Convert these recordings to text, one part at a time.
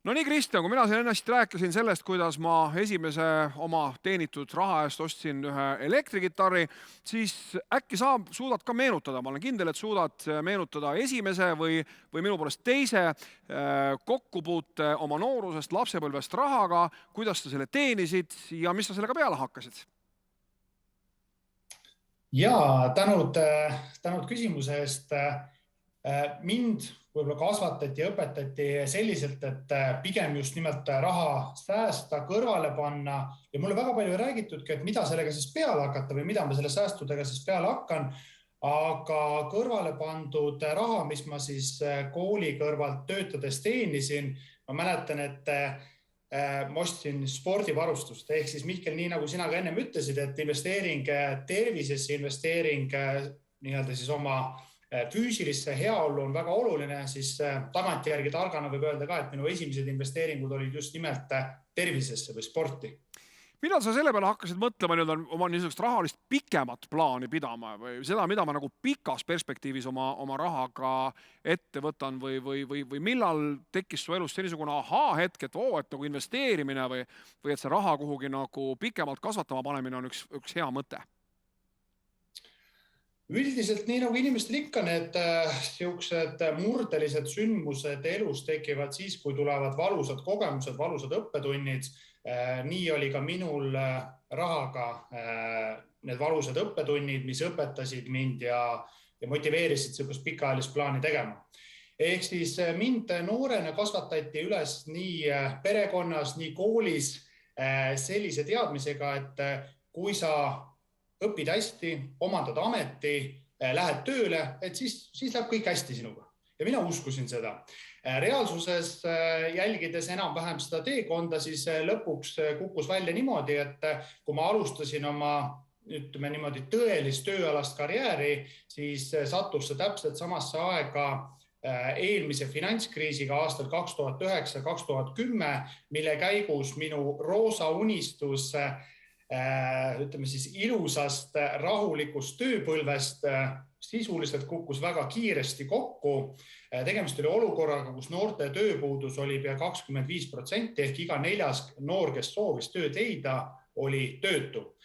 No nii, Kristjan, kui mina siin ennast rääkisin sellest, kuidas ma esimese oma teenitud raha eest ostsin ühe elektrikitarri, siis äkki sa suudad ka meenutada, ma olen kindel, et suudad meenutada esimese või minu poolest teise kokkupuute oma noorusest, lapsepõlvest rahaga, kuidas sa selle teenisid ja mis sa sellega peale hakkasid? Ja tänud küsimuse eest. Mind võib-olla kasvatati ja õpetati selliselt, et pigem just nimelt raha säästa, kõrvale panna ja mulle väga palju räägitudki, et mida sellega siis peale hakata või mida ma selle säästudega siis peale hakkan. Aga kõrvale pandud raha, mis ma siis kooli kõrvalt töötades teenisin, ma mäletan, et ma ostsin spordivarustust ehk siis Mihkel, nii nagu sina ka ennem ütlesid, et investeering tervisesse, investeering nii-öelda siis oma füüsilisse heaollu on väga oluline, siis tagantjärgi targana võib öelda ka, et minu esimesed investeeringud olid just nimelt tervisesse või sporti. Millal sa selle peale hakkasid mõtlema oma niisugust rahalist pikemat plaani pidama või seda, mida ma nagu pikas perspektiivis oma rahaga ette võtan või millal tekkis su elus sellisugune hetk, et et nagu investeerimine või et see raha kuhugi nagu pikemalt kasvatama panemine on üks hea mõte? Üldiselt nii nagu inimestel ikka need siuksed murdelised sündmused elus tekivad siis, kui tulevad valusad kogemused, valusad õppetunnid. Nii oli ka minul rahaga need valusad õppetunnid, mis õpetasid mind ja motiveerisid siukest pikaajalist plaani tegema. Ehk siis mind noorena kasvatati üles nii perekonnas, nii koolis sellise teadmisega, et kui sa õpid hästi, omandad ameti, lähed tööle, et siis läheb kõik hästi sinuga. Ja mina uskusin seda. Reaalsuses jälgides enam-vähem seda teekonda, siis lõpuks kukkus välja niimoodi, et kui ma alustasin oma niimoodi tõelist tööalast karjääri, siis sattus see täpselt samasse aega eelmise finantskriisiga aastal 2009-2010, mille käigus minu roosa unistus ütleme siis ilusast rahulikust tööpõlvest sisuliselt kukkus väga kiiresti kokku. Tegemist oli olukorraga, kus noorte tööpuudus oli pea 25% ehk iga 4. noor, kes soovis tööd leida, oli töötu.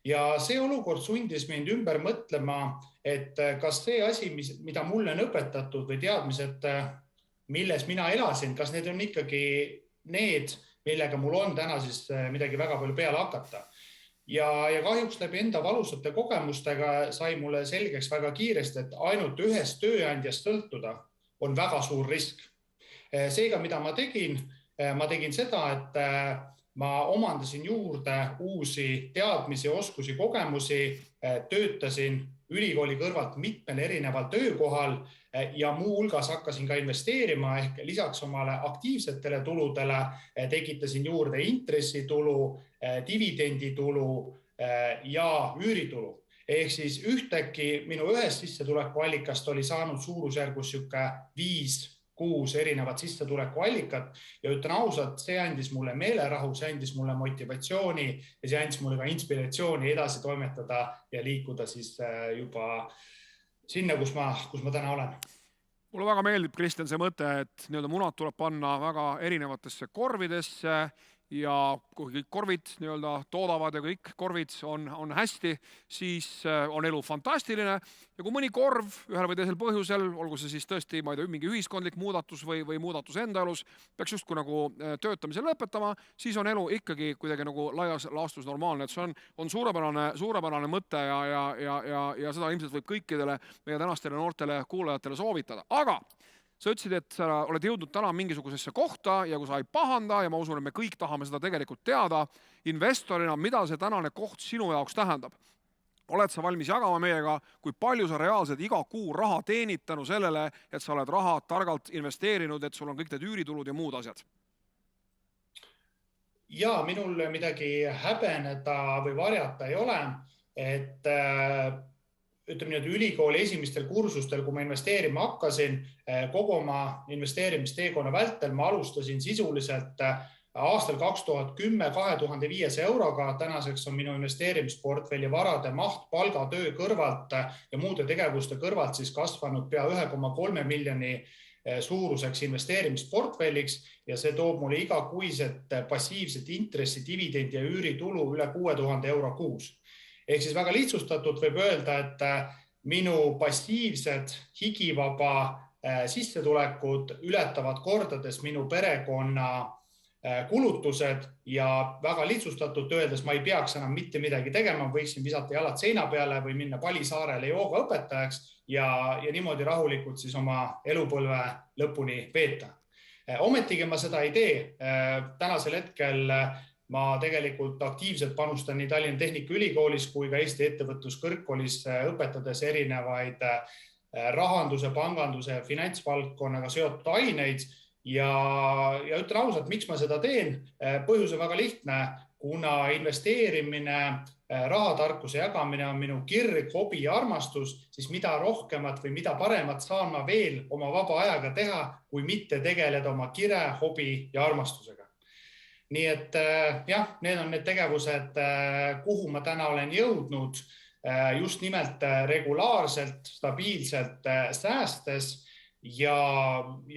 Ja see olukord sundis mind ümber mõtlema, et kas see asi, mida mulle on õpetatud või teadmised, milles mina elasin, kas need on ikkagi need, millega mul on täna siis midagi väga palju peale hakata. Ja kahjuks läbi enda valusate kogemustega sai mulle selgeks väga kiiresti, et ainult ühest tööandjast sõltuda on väga suur risk. Seega, mida ma tegin seda, et ma omandasin juurde uusi teadmisi, oskusi, kogemusi, töötasin ülikooli kõrvalt mitmel erineval töökohal ja muu hulgas hakkasin ka investeerima ehk lisaks omale aktiivsetele tuludele tekitasin juurde intressitulu, dividenditulu ja üüritulu. Ehk siis ühtäkki minu ühest sissetulekuallikast oli saanud suurusjärgus 5-6 erinevat sissetulekuallikat ja ütlen ausalt, see andis mulle meelerahu, see andis mulle motivatsiooni ja see andis mulle ka inspiratsiooni edasi toimetada ja liikuda siis juba sinna, kus ma täna olen. Mulle väga meeldib, Kristjan, see mõte, et munad tuleb panna väga erinevatesse korvidesse ja kui kõik korvid toodavad ja kõik korvid on hästi, siis on elu fantastiline. Ja kui mõni korv ühel või teisel põhjusel, olgu see siis tõesti mingi ühiskondlik muudatus või muudatus enda elus, peaks justkui nagu töötamise lõpetama, siis on elu ikkagi kuidagi nagu laias laastus normaalne. Et see on suurepärane mõte ja seda ilmselt võib kõikidele meie tänastele noortele kuulajatele soovitada. Aga sa ütlesid, et sa oled jõudnud täna mingisugusesse kohta ja kui sa ei pahanda, ja ma usun, et me kõik tahame seda tegelikult teada, investorina, mida see tänane koht sinu jaoks tähendab. Oled sa valmis jagama meiega, kui palju sa reaalselt iga kuu raha teenid tänu sellele, et sa oled raha targalt investeerinud, et sul on kõik need üüritulud ja muud asjad? Ja minul midagi häbeneda või varjata ei ole, et ütleme nii, et ülikooli esimestel kursustel, kui ma investeerima hakkasin, kogu oma investeerimisteekonna vältel ma alustasin sisuliselt aastal 2010 2500 euroga. Tänaseks on minu investeerimisportfelli varade maht palgatöö kõrvalt ja muude tegevuste kõrvalt siis kasvanud pea 1,3 miljoni suuruseks investeerimisportfelliks ja see toob mulle igakuiset passiivset intressi, dividendi ja üüritulu üle 6000 euro kuus. Ehk siis väga lihtsustatult võib öelda, et minu passiivsed higivaba sissetulekud ületavad kordades minu perekonna kulutused ja väga lihtsustatult öeldes ma ei peaks enam mitte midagi tegema, võiksin visata jalad seina peale või minna Palisaarele joogaõpetajaks ja niimoodi rahulikult siis oma elupõlve lõpuni veeta. Ometigi ma seda ei tee. Tänasel hetkel ma tegelikult aktiivselt panustan nii Tallinna Tehnikaülikoolis kui ka Eesti Ettevõtluskõrgkoolis õpetades erinevaid rahanduse, panganduse ja finantsvaldkonnaga seotud aineid. Ja ütlen ausalt, miks ma seda teen? Põhjus on väga lihtne, kuna investeerimine, rahatarkuse jagamine on minu kirg, hobi ja armastus, siis mida rohkemat või mida paremat saan ma veel oma vaba ajaga teha, kui mitte tegeleda oma kire, hobi ja armastusega. Nii et jah, need on need tegevused, kuhu ma täna olen jõudnud just nimelt regulaarselt, stabiilselt säästes ja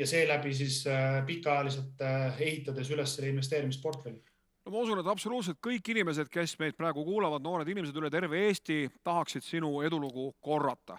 seeläbi siis pikaajaliselt ehitades üles selle investeerimisportfelli. No ma usun, et absoluutselt kõik inimesed, kes meid praegu kuulavad, noored inimesed üle terve Eesti, tahaksid sinu edulugu korrata.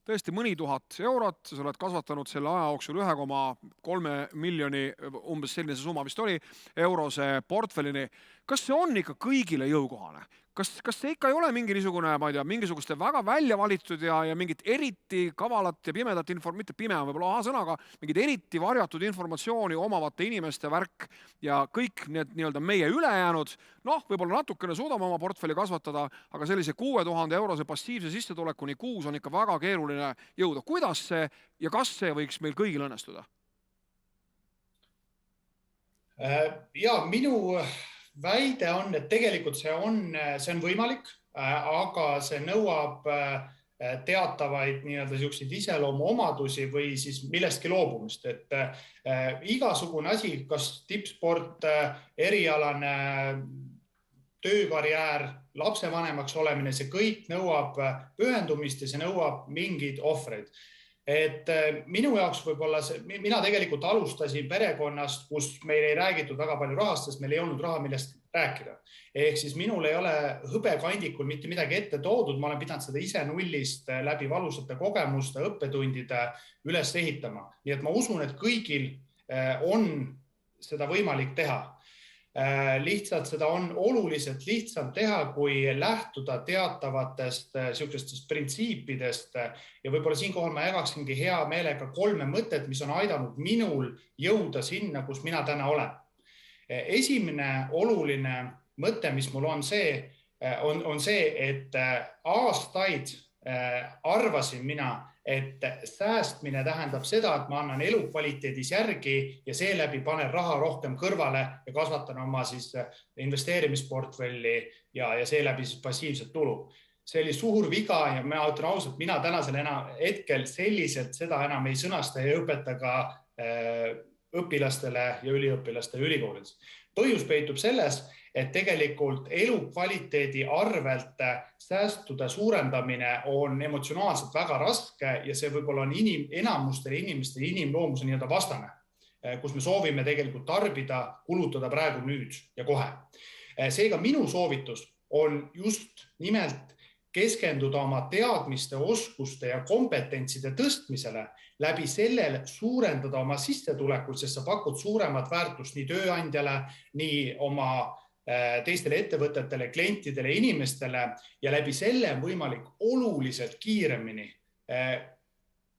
Tõesti mõni tuhat eurot, sa oled kasvatanud selle aja jooksul 1,3 miljoni, umbes selline see summa vist oli, eurose portfellini. Kas see on ikka kõigile jõukohane? Kas see ikka ei ole mingi niisugune, ma ei tea, mingisuguste väga välja valitud ja mingit eriti kavalat ja pimedat mitte pime on võib-olla sõnaga, mingit eriti varjatud informatsiooni omavate inimeste värk ja kõik need nii-öelda meie ülejäänud, võib-olla natukene suudame oma portfelli kasvatada, aga sellise 6000 eurose passiivse sissetulekuni kuus on ikka väga keeruline jõuda. Kuidas see ja kas see võiks meil kõigil õnnestuda? Ja minu väide on, et tegelikult see on võimalik, aga see nõuab teatavaid niisugused iseloomu omadusi või siis millestki loobumist. Et igasugune asi, kas tippsport, erialane töökarjäär, lapsevanemaks olemine, see kõik nõuab pühendumist ja see nõuab mingeid ohvreid. Et minu jaoks võib-olla mina tegelikult alustasin perekonnast, kus meil ei räägitud väga palju rahast, sest meil ei olnud raha, millest rääkida. Ehk siis minul ei ole hõbekandikul mitte midagi ette toodud, ma olen pidanud seda ise nullist läbi valusate kogemuste, õppetundide üles ehitama. Nii et ma usun, et kõigil on seda võimalik teha. Lihtsalt seda on oluliselt lihtsam teha, kui lähtuda teatavatest sihukestest printsiipidest ja võib-olla siinkohal ma jagaksingi hea meelega 3 mõtet, mis on aidanud minul jõuda sinna, kus mina täna olen. Esimene oluline mõte, mis mul on see, et aastaid arvasin mina, et säästmine tähendab seda, et ma annan elukvaliteedis järgi ja seeläbi panen raha rohkem kõrvale ja kasvatan oma siis investeerimisportfelli ja seeläbi siis passiivset tulu. See oli suur viga ja ma ütlen ausalt, mina tänasel hetkel selliselt seda enam ei sõnasta ja õpeta ka õpilastele ja üliõpilastele ülikoolides. Põhjus peitub selles, et tegelikult elukvaliteedi arvelt säästude suurendamine on emotsionaalselt väga raske ja see võib-olla on enamustele inimestele inimloomuse nii-öelda vastane, kus me soovime tegelikult tarbida, kulutada praegu nüüd ja kohe. Seega minu soovitus on just nimelt keskenduda oma teadmiste, oskuste ja kompetentside tõstmisele, läbi sellele suurendada oma sissetulekut, sest sa pakud suuremat väärtust nii tööandjale, nii oma teistele ettevõtetele, klientidele, inimestele ja läbi selle on võimalik oluliselt kiiremini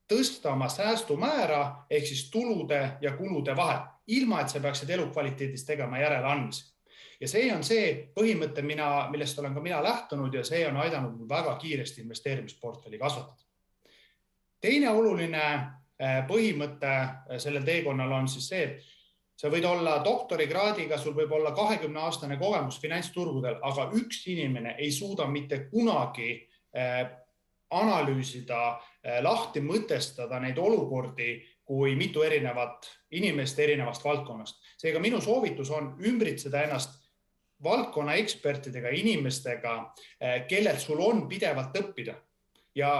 tõsta oma säästumäära ehk siis tulude ja kulude vahel, ilma et sa peaksid elukvaliteedis tegema järeleandmisi. Ja see on see põhimõte, millest olen ka mina lähtunud ja see on aidanud väga kiiresti investeerimisportfelli kasvatada. Teine oluline põhimõte sellel teekonnal on siis see, et sa võid olla doktorikraadiga, sul võib olla 20-aastane kogemus finantsturgudel, aga üks inimene ei suuda mitte kunagi analüüsida, lahti mõtestada neid olukordi kui mitu erinevat inimest erinevast valdkonnast. Seega minu soovitus on ümbritseda ennast valdkonna ekspertidega, inimestega, kellelt sul on pidevalt õppida ja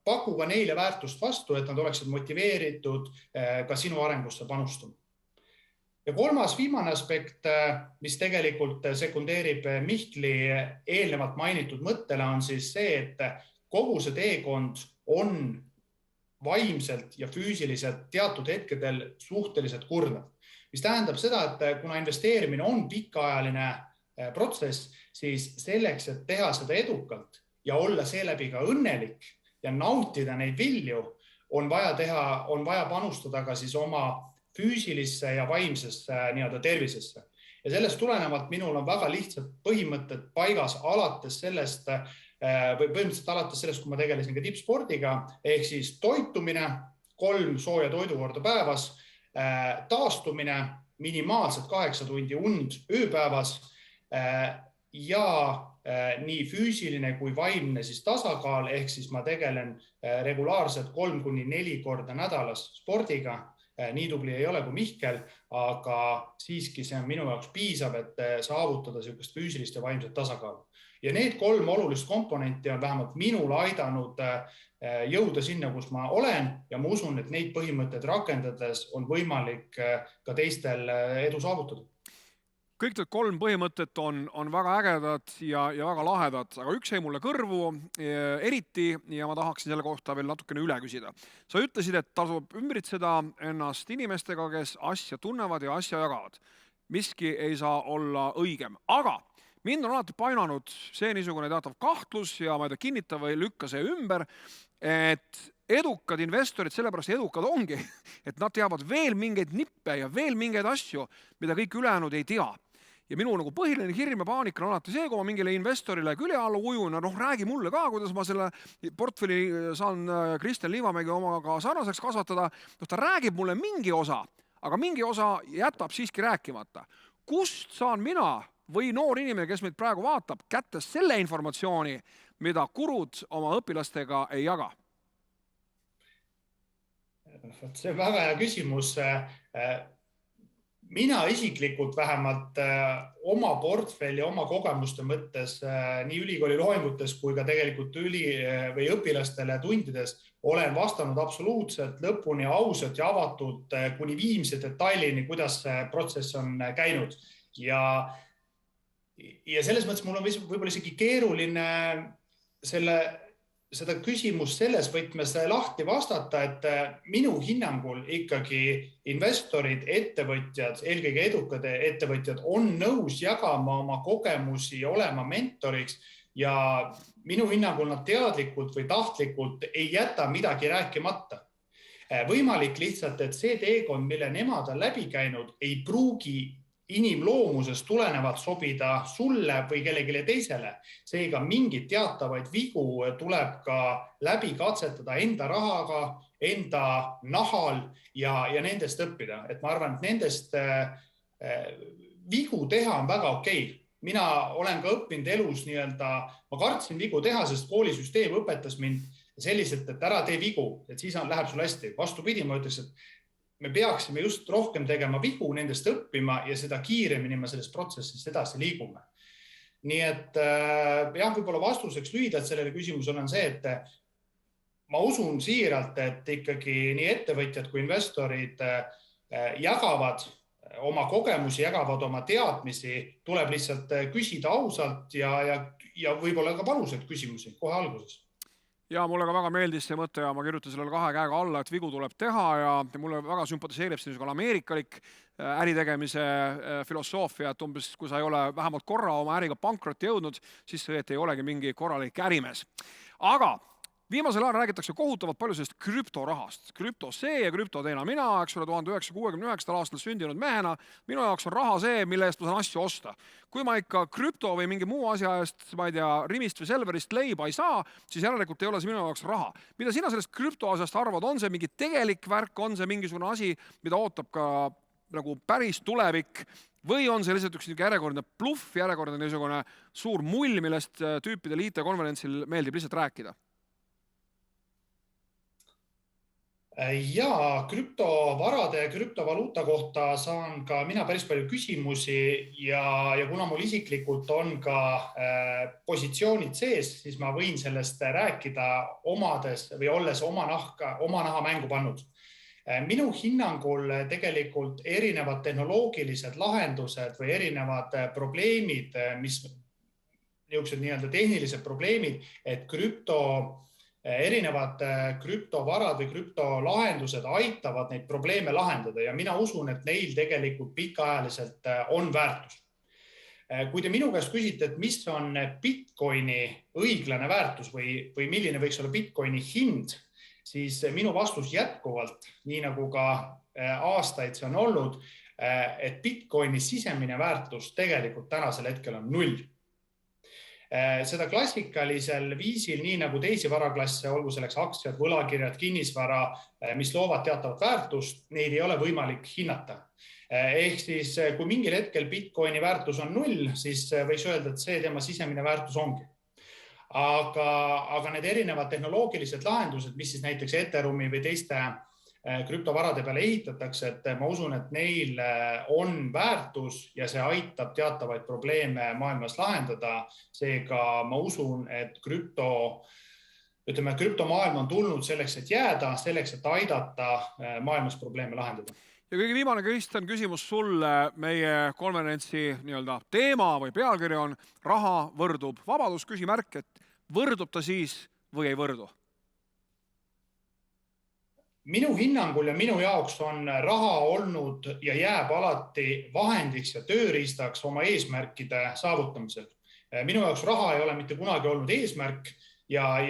paku ka neile väärtust vastu, et nad oleksid motiveeritud ka sinu arengusse panustama. Ja kolmas viimane aspekt, mis tegelikult sekundeerib Mihkli eelnevalt mainitud mõttele, on siis see, et kogu see teekond on vaimselt ja füüsiliselt teatud hetkedel suhteliselt kurnav. Mis tähendab seda, et kuna investeerimine on pikaajaline protsess, siis selleks, et teha seda edukalt ja olla seeläbi ka õnnelik ja nautida neid vilju, on vaja panustada ka siis oma füüsilisse ja vaimsesse tervisesse. Ja sellest tulenevalt minul on väga lihtsad põhimõtted paigas alates sellest, kui ma tegelesin ka tippspordiga, ehk siis toitumine, 3 sooja toidukorda päevas, taastumine, minimaalselt 8 tundi und ööpäevas ja nii füüsiline kui vaimne siis tasakaal, ehk siis ma tegelen regulaarselt 3-4 korda nädalas spordiga. Nii tubli ei ole kui Mihkel, aga siiski see on minu jaoks piisav, et saavutada sellist füüsilist ja vaimset tasakaalu. Ja need 3 olulist komponenti on vähemalt minul aidanud jõuda sinna, kus ma olen ja ma usun, et neid põhimõtteid rakendades on võimalik ka teistel edu saavutada. Kõik need 3 põhimõtet on väga ägedad ja väga lahedad, aga üks jäi mulle kõrvu eriti ja ma tahaksin selle kohta veel natukene üle küsida. Sa ütlesid, et tasub ümbritseda ennast inimestega, kes asja tunnevad ja asja jagavad. Miski ei saa olla õigem, aga mind on alati painanud see niisugune teatav kahtlus ja ma ei tea, kinnita või lükka see ümber, et edukad investorid sellepärast edukad ongi, et nad teavad veel mingeid nippe ja veel mingeid asju, mida kõik ülejäänud ei tea. Ja minu põhiline hirm ja paanika on alati see, kui ma mingile investorile külje alla ujun ja räägi mulle ka, kuidas ma selle portfelli saan Kristjan Liivamägi omaga sarnaseks kasvatada. Ta räägib mulle mingi osa, aga mingi osa jätab siiski rääkimata. Kust saan mina või noor inimene, kes meid praegu vaatab, kätte selle informatsiooni, mida kurud oma õpilastega ei jaga? See on väga hea küsimus. Mina isiklikult vähemalt oma portfelli, oma kogemuste mõttes nii ülikooli loengutes kui ka tegelikult õpilastele tundides olen vastanud absoluutselt lõpuni ausalt ja avatult kuni viimse detailini, kuidas see protsess on käinud. Ja selles mõttes mul on võib-olla isegi keeruline seda küsimust selles võtmes lahti vastata, et minu hinnangul ikkagi investorid, ettevõtjad, eelkõige edukad ettevõtjad on nõus jagama oma kogemusi ja olema mentoriks ja minu hinnangul nad teadlikult või tahtlikult ei jäta midagi rääkimata. Võimalik lihtsalt, et see teekond, mille nemad on läbi käinud, ei pruugi inimloomusest tulenevalt sobida sulle või kellegile teisele. Seega mingid teatavaid vigu tuleb ka läbi katsetada enda rahaga, enda nahal ja nendest õppida. Et ma arvan, et nendest vigu teha on väga okei. Mina olen ka õppinud elus ma kartsin vigu teha, sest koolisüsteem õpetas mind selliselt, et ära tee vigu, et siis läheb sul hästi. Vastupidi, ma ütleks, et me peaksime just rohkem tegema vigu, nendest õppima ja seda kiiremini me selles protsessis edasi liigume. Nii et võib-olla vastuseks lühidalt sellele küsimusele on see, et ma usun siiralt, et ikkagi nii ettevõtjad kui investorid jagavad oma kogemusi, jagavad oma teadmisi, tuleb lihtsalt küsida ausalt ja võib-olla ka valusalt küsimusi kohe alguses. Ja mulle ka väga meeldis see mõte ja ma kirjutan sellele 2 käega alla, et vigu tuleb teha ja mulle väga sümpatiseerib see ameerikalik äritegemise filosoofia, et umbes kui sa ei ole vähemalt korra oma äriga pankrotti jõudnud, siis see ei olegi mingi korralik ärimees. Aga viimasel ajal räägitakse kohutavalt palju sellest krüptorahast. Krüpto see ja krüpto teena mina, 1969. aastal sündinud mehena. Minu jaoks on raha see, mille eest ma saan asju osta. Kui ma ikka krüpto või mingi muu asja eest, ma ei tea, Rimist või Selverist leiba ei saa, siis järelikult ei ole see minu jaoks raha. Mida sina sellest krüptoasjast arvad? On see mingi tegelik värk, on see mingisugune asi, mida ootab ka nagu päris tulevik või on see lihtsalt üks järjekordne bluff, järjekordne niisugune suur mull, millest tüüpidel IT-konverentsil meeldib lihtsalt rääkida? Ja krüptovarade ja krüptovaluuta kohta saan ka mina päris palju küsimusi ja kuna mul isiklikult on ka positsioonid sees, siis ma võin sellest rääkida omades või olles oma naha mängu pannud. Minu hinnangul tegelikult erinevad tehnoloogilised lahendused või erinevad probleemid, mis niisugused nii-öelda tehnilised probleemid, et erinevad krüptovarad või krüptolahendused aitavad neid probleeme lahendada ja mina usun, et neil tegelikult pikaajaliselt on väärtus. Kui te minu käest küsite, et mis on Bitcoini õiglane väärtus või milline võiks olla Bitcoini hind, siis minu vastus jätkuvalt, nii nagu ka aastaid see on olnud, et Bitcoini sisemine väärtus tegelikult tänasel hetkel on 0. Seda klassikalisel viisil, nii nagu teisi varaklasse, olgu selleks aktsiad, võlakirjad, kinnisvara, mis loovad teatavat väärtust, neid ei ole võimalik hinnata. Ehk siis, kui mingil hetkel Bitcoini väärtus on 0, siis võiks öelda, et see tema sisemine väärtus ongi. Aga need erinevad tehnoloogilised lahendused, mis siis näiteks Etherumi või teiste krüptovarade peale ehitatakse, et ma usun, et neil on väärtus ja see aitab teatavaid probleeme maailmas lahendada. Seega ma usun, et krüptomaailm on tulnud selleks, et jääda, selleks, et aidata maailmas probleeme lahendada. Ja kõige viimane, Kristjan, küsimus sulle. Meie konverentsi teema või pealkiri on raha võrdub vabadus. Küsimärk, et võrdub ta siis või ei võrdu? Minu hinnangul ja minu jaoks on raha olnud ja jääb alati vahendiks ja tööriistaks oma eesmärkide saavutamisel. Minu jaoks raha ei ole mitte kunagi olnud eesmärk ja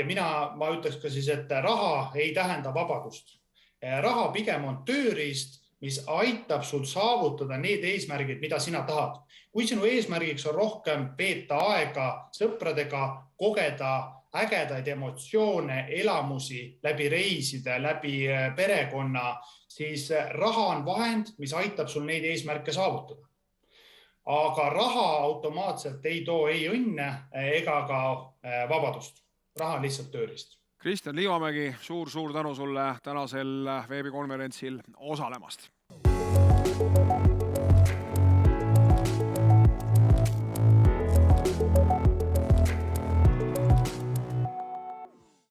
ma ütleks ka siis, et raha ei tähenda vabadust. Raha pigem on tööriist, mis aitab sul saavutada need eesmärgid, mida sina tahad. Kui sinu eesmärgiks on rohkem veeta aega sõpradega, kogeda ägedaid emotsioone, elamusi läbi reiside, läbi perekonna, siis raha on vahend, mis aitab sul neid eesmärke saavutada. Aga raha automaatselt ei too ei õnne ega ka vabadust. Raha on lihtsalt tööriist. Kristjan Liivamägi, suur tänu sulle tänasel veebikonverentsil osalemast.